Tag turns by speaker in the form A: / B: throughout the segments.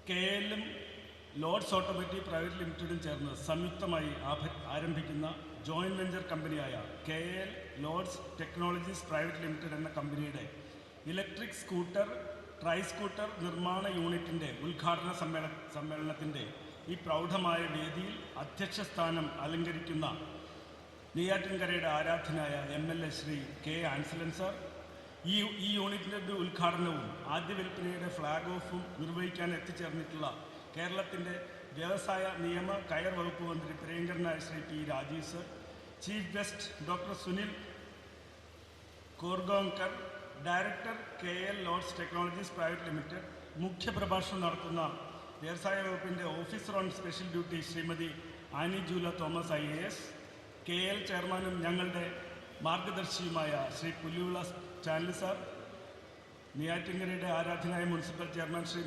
A: KLM Lord's automotive private ലിമിറ്റഡും ചേർന്ന് സംയുക്തമായി ആരംഭിക്കുന്ന ജോയിൻറ്റ് വെഞ്ചർ കമ്പനിയായ KL Lords Technologies private limited എന്ന കമ്പനിയുടെ ഇലക്ട്രിക് സ്കൂട്ടർ, ട്രൈ സ്കൂട്ടർ നിർമ്മാണ യൂണിറ്റിൻ്റെ ഉദ്ഘാടന സമ്മേളനത്തിൻ്റെ ഈ പ്രൗഢമായ വേദിയിൽ അധ്യക്ഷ സ്ഥാനം അലങ്കരിക്കുന്ന നെയ്യാറ്റിൻകരയുടെ ആരാധനായ MLA Shri K. Anselan sir, ഈ യൂണിറ്റിൻ്റെ ഉദ്ഘാടനവും ആദ്യ വിൽപ്പനയുടെ ഫ്ലാഗ് ഓഫും നിർവഹിക്കാൻ എത്തിച്ചേർന്നിട്ടുള്ള കേരളത്തിൻ്റെ വ്യവസായ നിയമ കയർ വകുപ്പ് മന്ത്രി പ്രിയങ്കരനായ Shri P. Rajeev sir, chief guest doctor Sunil Korgaonkar, director KL Lords Technologies private Limited, മുഖ്യപ്രഭാഷണം നടത്തുന്ന വ്യവസായ വകുപ്പിൻ്റെ officer on special duty Shrimati Annie Jula Thomas IAS, KL ചെയർമാനും ഞങ്ങളുടെ മാർഗദർശിയുമായ ശ്രീ പുല്ലുവിള ചാനൽ സാർ, നെയ്യാറ്റിൻകരയുടെ ആരാധനായ municipal chairman Shri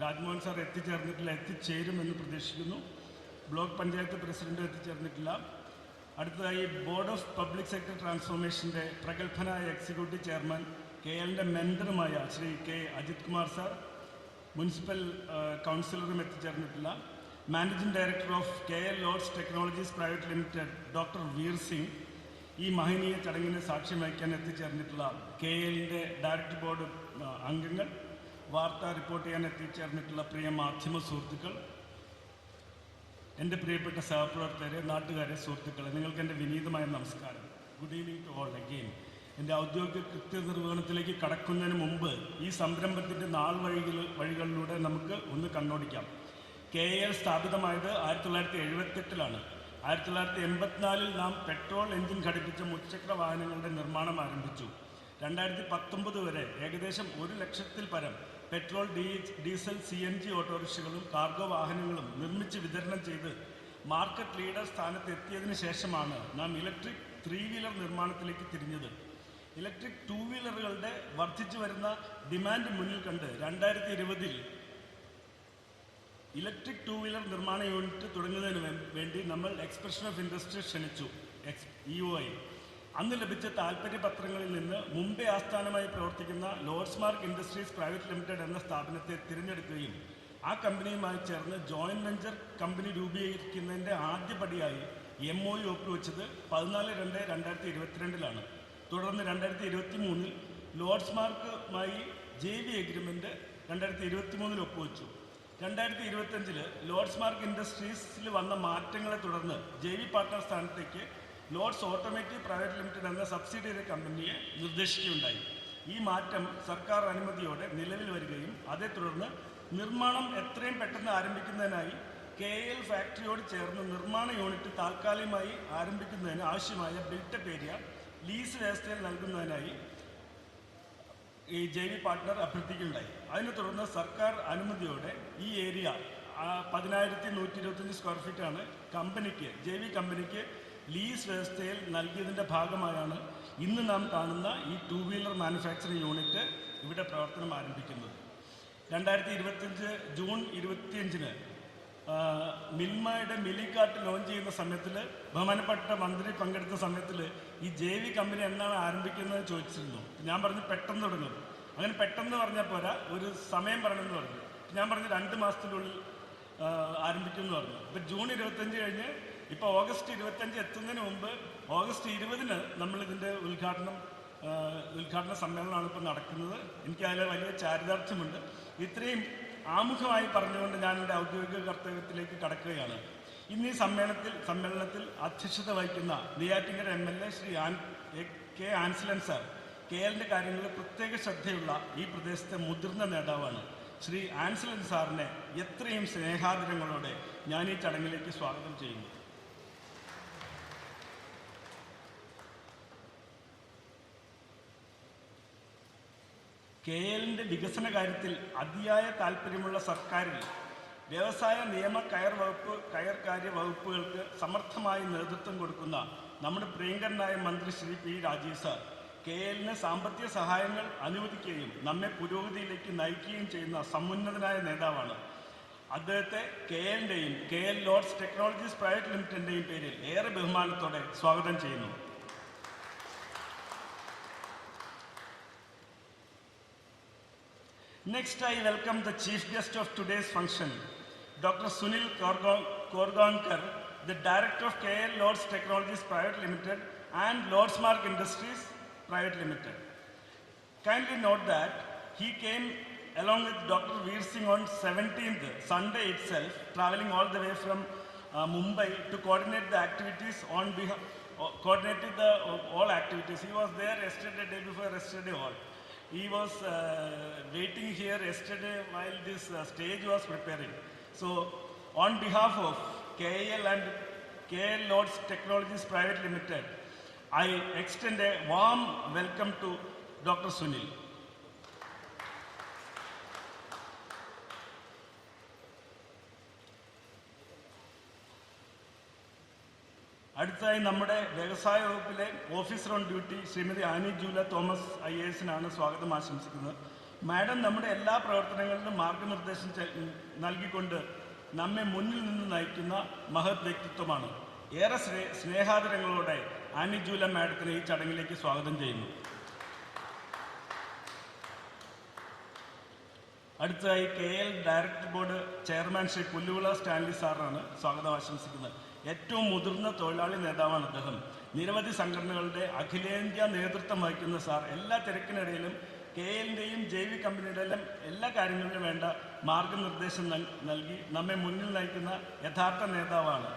A: Rajmohan sir എത്തിച്ചേരുമെന്ന് പ്രതീക്ഷിക്കുന്നു. ബ്ലോക്ക് പഞ്ചായത്ത് പ്രസിഡന്റ് എത്തിച്ചേർന്നിട്ടില്ല. അടുത്തതായി ബോർഡ് ഓഫ് പബ്ലിക് സെക്ടർ ട്രാൻസ്ഫോർമേഷൻ്റെ പ്രഗത്ഭനായ എക്സിക്യൂട്ടീവ് ചെയർമാൻ KLൻ്റെ മെൻറ്ററുമായ Shri K. Ajith Kumar sir, municipal കൗൺസിലറും എത്തിച്ചേർന്നിട്ടില്ല. Managing director of KL Lords Technologies private Limited doctor Veer Singh, ഈ മഹനീയ ചടങ്ങിന് സാക്ഷ്യം വഹിക്കാൻ എത്തിച്ചേർന്നിട്ടുള്ള KLൻ്റെ ഡയറക്ടർ ബോർഡ് അംഗങ്ങൾ, വാർത്ത റിപ്പോർട്ട് ചെയ്യാൻ എത്തിച്ചേർന്നിട്ടുള്ള പ്രിയ മാധ്യമ സുഹൃത്തുക്കൾ, എൻ്റെ പ്രിയപ്പെട്ട സഹപ്രവർത്തകരെ, നാട്ടുകാരെ, സുഹൃത്തുക്കളെ, നിങ്ങൾക്ക് എൻ്റെ വിനീതമായ നമസ്കാരം. Good evening to all again. എൻ്റെ ഔദ്യോഗിക കൃത്യനിർവഹണത്തിലേക്ക് കടക്കുന്നതിന് മുമ്പ് ഈ സംരംഭത്തിൻ്റെ വഴികളിലൂടെ നമുക്ക് ഒന്ന് കണ്ണോടിക്കാം. KL സ്ഥാപിതമായത് 1978-ലാണ്. 1984-ൽ നാം പെട്രോൾ എഞ്ചിൻ ഘടിപ്പിച്ച മുച്ചക്ര വാഹനങ്ങളുടെ നിർമ്മാണം ആരംഭിച്ചു. 2019 വരെ ഏകദേശം 1 ലക്ഷത്തിൽ പരം പെട്രോൾ, ഡീസൽ, CNG ഓട്ടോറിക്ഷകളും കാർഗോ വാഹനങ്ങളും നിർമ്മിച്ച് വിതരണം ചെയ്ത് മാർക്കറ്റ് ലീഡർ സ്ഥാനത്ത് എത്തിയതിനു ശേഷമാണ് നാം ഇലക്ട്രിക് 3 വീലർ നിർമ്മാണത്തിലേക്ക് തിരിഞ്ഞത്. ഇലക്ട്രിക് 2 വീലറുകളുടെ വർദ്ധിച്ചു വരുന്ന ഡിമാൻഡ് മുന്നിൽ കണ്ട് 2020-ൽ ഇലക്ട്രിക് 2 വീലർ നിർമ്മാണ യൂണിറ്റ് തുടങ്ങുന്നതിന് വേണ്ടി നമ്മൾ എക്സ്പ്രഷൻ ഓഫ് ഇൻട്രസ്റ്റ് ക്ഷണിച്ചു, EOI. അന്ന് ലഭിച്ച താൽപ്പര്യപത്രങ്ങളിൽ നിന്ന് മുംബൈ ആസ്ഥാനമായി പ്രവർത്തിക്കുന്ന Lord's mark industries private limited എന്ന സ്ഥാപനത്തെ തിരഞ്ഞെടുക്കുകയും ആ കമ്പനിയുമായി ചേർന്ന് ജോയിൻറ്റ് വെഞ്ചർ കമ്പനി രൂപീകരിക്കുന്നതിൻ്റെ ആദ്യപടിയായി MOU ഒപ്പുവെച്ചത് 14/2/2022-ലാണ്. തുടർന്ന് 2023-ൽ ലോർഡ്സ് മാർക്കുമായി JV എഗ്രിമെൻറ്റ് 2023-ൽ ഒപ്പുവെച്ചു. 2025-ൽ ലോർഡ്സ് മാർക്ക് ഇൻഡസ്ട്രീസിൽ വന്ന മാറ്റങ്ങളെ തുടർന്ന് JV പാർട്ട്ണർ സ്ഥാനത്തേക്ക് ലോർഡ്സ് ഓട്ടോമോട്ടീവ് പ്രൈവറ്റ് ലിമിറ്റഡ് എന്ന സബ്സിഡിയറി കമ്പനിയെ നിർദ്ദേശിക്കുകയുണ്ടായി. ഈ മാറ്റം സർക്കാർ അനുമതിയോടെ നിലവിൽ വരികയും അതേ തുടർന്ന് നിർമ്മാണം എത്രയും പെട്ടെന്ന് ആരംഭിക്കുന്നതിനായി KL ഫാക്ടറിയോട് ചേർന്ന് നിർമ്മാണ യൂണിറ്റ് താൽക്കാലികമായി ആരംഭിക്കുന്നതിന് ആവശ്യമായ ബിൽട്ടപ്പ് ഏരിയ ലീസ് വ്യവസ്ഥയിൽ നൽകുന്നതിനായി ഈ JV പാർട്ട്ണർ അഭ്യർത്ഥിക്കുകയുണ്ടായി. അതിനെ തുടർന്ന് സർക്കാർ അനുമതിയോടെ ഈ ഏരിയ 10,125 സ്ക്വയർ ഫീറ്റാണ് JV കമ്പനിക്ക് ലീസ് വ്യവസ്ഥയിൽ നൽകിയതിൻ്റെ ഭാഗമായാണ് ഇന്ന് നാം കാണുന്ന ഈ 2 വീലർ മാനുഫാക്ചറിംഗ് യൂണിറ്റ് ഇവിടെ പ്രവർത്തനം ആരംഭിക്കുന്നത്. 2025 ജൂൺ 25-ന് മിൽമയുടെ മിലിക്കാർട്ട് ലോഞ്ച് ചെയ്യുന്ന സമയത്തിൽ ബഹുമാനപ്പെട്ട മന്ത്രി പങ്കെടുത്ത സമയത്തിൽ ഈ JV കമ്പനി എന്നാണ് ആരംഭിക്കുന്നത് ചോദിച്ചിരുന്നു. ഞാൻ പറഞ്ഞു പെട്ടെന്ന് തുടങ്ങും. അങ്ങനെ പെട്ടെന്ന് പറഞ്ഞാൽ പോരാ, ഒരു സമയം പറയണമെന്ന് പറഞ്ഞു. ഞാൻ പറഞ്ഞു 2 മാസത്തിനുള്ളിൽ ആരംഭിക്കുമെന്ന് പറഞ്ഞു. ഇപ്പോൾ ജൂൺ 25 കഴിഞ്ഞ് ഇപ്പോൾ ഓഗസ്റ്റ് 25 എത്തുന്നതിന് മുമ്പ് ഓഗസ്റ്റ് 20-ന് നമ്മളിതിൻ്റെ ഉദ്ഘാടന സമ്മേളനമാണ് ഇപ്പോൾ നടക്കുന്നത്. എനിക്കതിൽ വലിയ ചാരിതാർത്ഥ്യമുണ്ട്. ഇത്രയും ആമുഖമായി പറഞ്ഞുകൊണ്ട് ഞാൻ എൻ്റെ ഔദ്യോഗിക കർത്തവ്യത്തിലേക്ക് കടക്കുകയാണ്. ഇന്ന് ഈ സമ്മേളനത്തിൽ അധ്യക്ഷത വഹിക്കുന്ന Neyyattinkara MLA Shri K. Anselan sir KLൻ്റെ കാര്യങ്ങളിൽ പ്രത്യേക ശ്രദ്ധയുള്ള ഈ പ്രദേശത്തെ മുതിർന്ന നേതാവാണ്. ശ്രീ ആൻസലൻ സാറിനെ എത്രയും സ്നേഹാദരങ്ങളോടെ ഞാൻ ഈ ചടങ്ങിലേക്ക് സ്വാഗതം ചെയ്യുന്നു. KLൻ്റെ വികസന കാര്യത്തിൽ അതിയായ താൽപ്പര്യമുള്ള സർക്കാരിൽ വ്യവസായ നിയമ കയർകാര്യ വകുപ്പുകൾക്ക് സമർത്ഥമായി നേതൃത്വം കൊടുക്കുന്ന നമ്മുടെ പ്രിയങ്കരനായ മന്ത്രി ശ്രീ P. രാജീവ് സാർ KLന് സാമ്പത്തിക സഹായങ്ങൾ അനുവദിക്കുകയും നമ്മെ പുരോഗതിയിലേക്ക് നയിക്കുകയും ചെയ്യുന്ന സമുന്നതനായ നേതാവാണ്. അദ്ദേഹത്തെ KLൻ്റെയും KL ലോർഡ്സ് ടെക്നോളജീസ് പ്രൈവറ്റ് ലിമിറ്റഡിൻ്റെയും പേരിൽ ഏറെ ബഹുമാനത്തോടെ സ്വാഗതം ചെയ്യുന്നു. Next, I welcome the chief guest of today's function, Dr. Sunil Korgankar, the Director of KL Lords Technologies Private Limited and Lordsmark Industries Private Limited. Kindly note that he came along with Dr. Veer Singh on 17th, Sunday itself, traveling all the way from Mumbai to coordinate the activities on behalf, coordinated all activities. He was there yesterday, day before yesterday all. He was waiting here yesterday while this stage was preparing. So, on behalf of KL and KL Lords Technologies Private Limited, I extend a warm welcome to Dr. Sunil. അടുത്തതായി നമ്മുടെ വ്യവസായ വകുപ്പിലെ officer on duty Shrimati Annie Jula Thomas IAS സ്വാഗതം ആശംസിക്കുന്നത്. Madam നമ്മുടെ എല്ലാ പ്രവർത്തനങ്ങളിലും മാർഗനിർദ്ദേശം നൽകിക്കൊണ്ട് നമ്മെ മുന്നിൽ നിന്ന് നയിക്കുന്ന മഹത് വ്യക്തിത്വമാണ്. ഏറെ സ്നേഹാദരങ്ങളോടെ ആനി ജൂല മാഡത്തിനെ ഈ ചടങ്ങിലേക്ക് സ്വാഗതം ചെയ്യുന്നു. അടുത്തതായി KL director board chairman Shri Pulluvila Stanley സാറാണ് സ്വാഗതം ആശംസിക്കുന്നത്. ഏറ്റവും മുതിർന്ന തൊഴിലാളി നേതാവാണ് അദ്ദേഹം. നിരവധി സംഘടനകളുടെ അഖിലേന്ത്യാ നേതൃത്വം വഹിക്കുന്ന സാർ എല്ലാ തിരക്കിനിടയിലും KLൻ്റെയും JV കമ്പനിയുടെയും എല്ലാ കാര്യങ്ങളിലും വേണ്ട മാർഗനിർദ്ദേശം നൽകി നമ്മെ മുന്നിൽ നയിക്കുന്ന യഥാർത്ഥ നേതാവാണ്.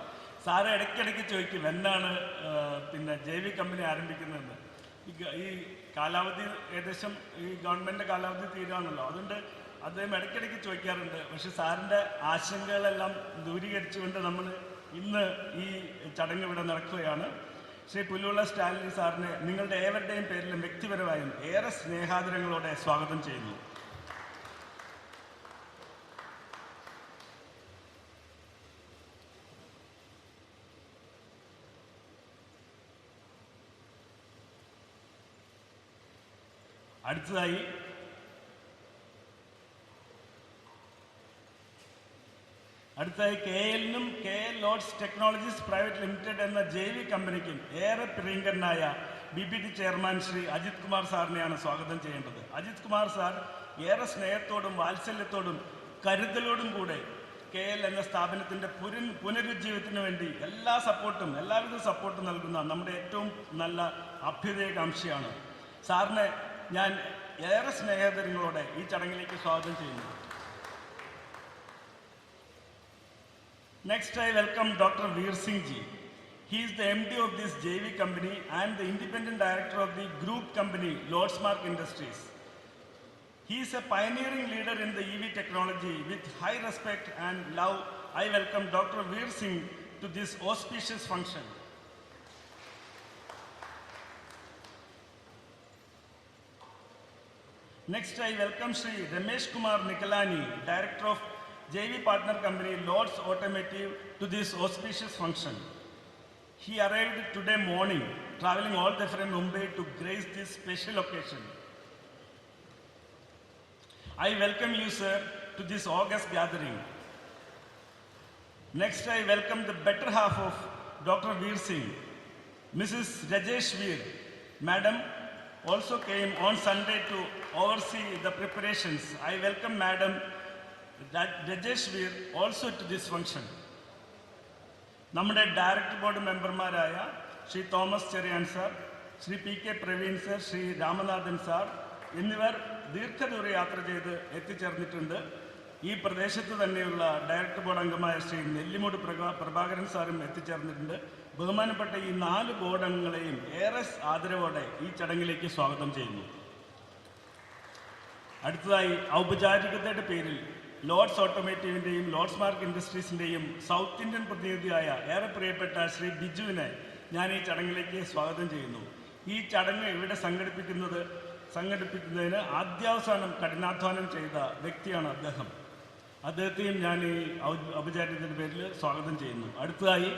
A: സാറ് ഇടയ്ക്കിടയ്ക്ക് ചോദിക്കും എന്നാണ് JV കമ്പനി ആരംഭിക്കുന്നതെന്ന്. ഈ കാലാവധി ഏകദേശം ഈ ഗവൺമെൻറ് കാലാവധി തീരുകയാണല്ലോ, അതുകൊണ്ട് അദ്ദേഹം ഇടയ്ക്കിടയ്ക്ക് ചോദിക്കാറുണ്ട്. പക്ഷെ സാറിൻ്റെ ആശങ്കകളെല്ലാം ദൂരീകരിച്ചുകൊണ്ട് നമ്മൾ ഇന്ന് ഈ ചടങ്ങ് ഇവിടെ നടക്കുകയാണ്. ശ്രീ പുല്ലുവിള സ്റ്റാലിൻ സാറിനെ നിങ്ങളുടെ ഏവരുടെയും പേരിലും വ്യക്തിപരമായും ഏറെ സ്നേഹാദരങ്ങളോടെ സ്വാഗതം ചെയ്യുന്നു. അടുത്തതായി KLനും KL Lords technologies private limited എന്ന JV കമ്പനിക്കും ഏറെ പ്രിയങ്കരനായ BPT ചെയർമാൻ ശ്രീ അജിത് കുമാർ സാറിനെയാണ് സ്വാഗതം ചെയ്യേണ്ടത്. അജിത് കുമാർ സാർ ഏറെ സ്നേഹത്തോടും വാത്സല്യത്തോടും കരുതലോടും കൂടെ KL എന്ന സ്ഥാപനത്തിൻ്റെ പുനരുജ്ജീവനത്തിന് വേണ്ടി എല്ലാവിധ സപ്പോർട്ടും നൽകുന്ന നമ്മുടെ ഏറ്റവും നല്ല അഭ്യുദയകാംക്ഷിയാണ്. സാറിനെ ഞാൻ ഏറെ സ്നേഹതരങ്ങളോടെ ഈ ചടങ്ങിലേക്ക് സ്വാഗതം ചെയ്യുന്നു. Next, I welcome Dr. Veer Singh ji. He is the MD of this JV company and the independent director of the group company Lordsmark Industries. He is a pioneering leader in the EV technology. With high respect and love, I welcome Dr. Veer Singh to this auspicious function. Next, I welcome Shri Ramesh Kumar Nikalani, Director of JV partner company Lords Automotive, to this auspicious function. He arrived today morning, traveling all the way from Mumbai to grace this special occasion. I welcome you, sir, to this august gathering. Next, I welcome the better half of Dr. Veer Singh, Mrs. Rajesh Veer. Madam also came on Sunday to oversee the preparations. I welcome Madam Rajesh Veer also to this function. നമ്മുടെ director board മെമ്പർമാരായ Shri Thomas Cherian sir, Shri PK Praveen sir, Shri Ramanathan sir എന്നിവർ ദീർഘദൂര യാത്ര ചെയ്ത് എത്തിച്ചേർന്നിട്ടുണ്ട്. ഈ പ്രദേശത്ത് തന്നെയുള്ള director board അംഗമായ ശ്രീ നെല്ലിമൂട് പ്രഭാകരൻ സാറും എത്തിച്ചേർന്നിട്ടുണ്ട്. ബഹുമാനപ്പെട്ട ഈ 4 ബോർഡ് അംഗങ്ങളെയും ഏറെ ആദരവോടെ ഈ ചടങ്ങിലേക്ക് സ്വാഗതം ചെയ്യുന്നു. അടുത്തതായി ഔപചാരികതയുടെ പേരിൽ ലോഡ്സ് ഓട്ടോമേറ്റീവിൻ്റെയും ലോഡ്സ്മാർക്ക് ഇൻഡസ്ട്രീസിൻ്റെയും സൗത്ത് ഇന്ത്യൻ പ്രതിനിധിയായ ഏറെ പ്രിയപ്പെട്ട ശ്രീ ബിജുവിനെ ഞാൻ ഈ ചടങ്ങിലേക്ക് സ്വാഗതം ചെയ്യുന്നു. ഈ ചടങ്ങ് ഇവിടെ സംഘടിപ്പിക്കുന്നതിന് ആദ്യാവസാനം കഠിനാധ്വാനം ചെയ്ത വ്യക്തിയാണ് അദ്ദേഹം. അദ്ദേഹത്തെയും ഞാൻ ഈ ഔപചാരികതയുടെ പേരിൽ സ്വാഗതം ചെയ്യുന്നു. അടുത്തതായി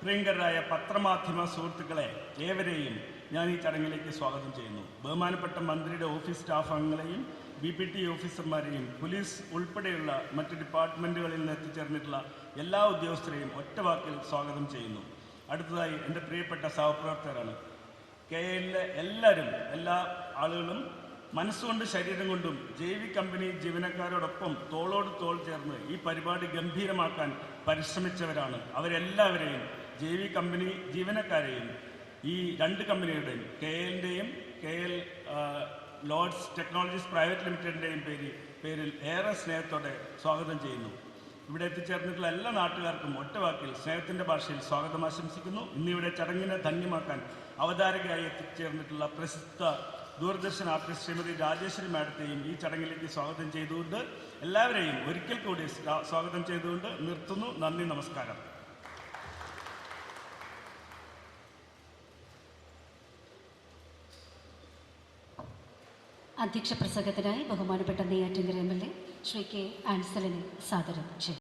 A: പ്രിയങ്കരായ പത്രമാധ്യമ സുഹൃത്തുക്കളെ ഏവരെയും ഞാൻ ഈ ചടങ്ങിലേക്ക് സ്വാഗതം ചെയ്യുന്നു. ബഹുമാനപ്പെട്ട മന്ത്രിയുടെ ഓഫീസ് സ്റ്റാഫ് അംഗങ്ങളെയും BPT ഓഫീസർമാരെയും പോലീസ് ഉൾപ്പെടെയുള്ള മറ്റ് ഡിപ്പാർട്ട്മെൻറ്റുകളിൽ നിന്ന് എത്തിച്ചേർന്നിട്ടുള്ള എല്ലാ ഉദ്യോഗസ്ഥരെയും ഒറ്റവാക്കിൽ സ്വാഗതം ചെയ്യുന്നു. അടുത്തതായി എൻ്റെ പ്രിയപ്പെട്ട സഹപ്രവർത്തകരാണ് KLലെ എല്ലാ ആളുകളും മനസ്സുകൊണ്ട് ശരീരം കൊണ്ടും JV കമ്പനി ജീവനക്കാരോടൊപ്പം തോളോട് തോൾ ചേർന്ന് ഈ പരിപാടി ഗംഭീരമാക്കാൻ പരിശ്രമിച്ചവരാണ്. അവരെല്ലാവരെയും JV കമ്പനി ജീവനക്കാരെയും ഈ രണ്ട് കമ്പനികളുടെയും KLൻ്റെയും KL ലോഡ്സ് ടെക്നോളജീസ് പ്രൈവറ്റ് ലിമിറ്റഡിൻ്റെയും പേരിൽ ഏറെ സ്നേഹത്തോടെ സ്വാഗതം ചെയ്യുന്നു. ഇവിടെ എത്തിച്ചേർന്നിട്ടുള്ള എല്ലാ നാട്ടുകാർക്കും ഒറ്റവാക്കിൽ സ്നേഹത്തിൻ്റെ ഭാഷയിൽ സ്വാഗതം ആശംസിക്കുന്നു. ഇന്നിവിടെ ചടങ്ങിനെ ധന്യമാക്കാൻ അവതാരകയായി എത്തിച്ചേർന്നിട്ടുള്ള പ്രസിദ്ധ ദൂരദർശൻ ആർട്ടിസ്റ്റ് ശ്രീമതി രാജേശ്വരി മാഡത്തെയും ഈ ചടങ്ങിലേക്ക് സ്വാഗതം ചെയ്തുകൊണ്ട് എല്ലാവരെയും ഒരിക്കൽ കൂടി സ്വാഗതം ചെയ്തുകൊണ്ട് നിർത്തുന്നു. നന്ദി, നമസ്കാരം.
B: അധ്യക്ഷ പ്രസംഗത്തിനായി ബഹുമാനപ്പെട്ട നെയ്യാറ്റിൻകര MLA ശ്രീ K. ആൻസലിനെ സാദരം ക്ഷണിക്കുന്നു.